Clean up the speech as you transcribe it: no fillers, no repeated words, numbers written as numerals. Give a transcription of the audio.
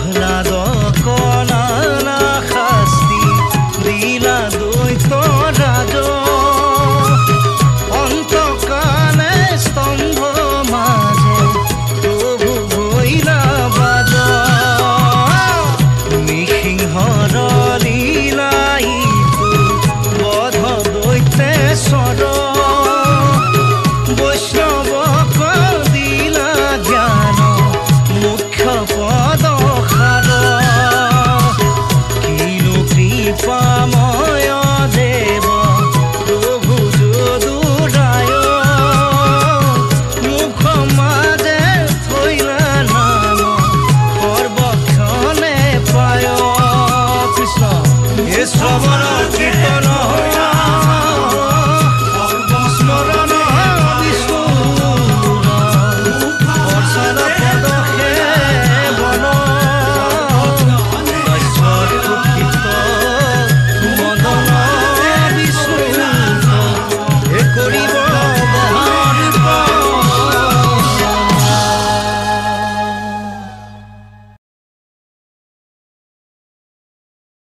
প্রহ্লাদ কনানা শাস্তি দিলা দৈত রাজ অন্তকালে স্তম্ভ মাঝে প্রভু হইলা বাজ নৃসিংহর লীলাই বধ দৈত্যেশ্বর বৈষ্ণব দিলা জ্ঞান মুখ্য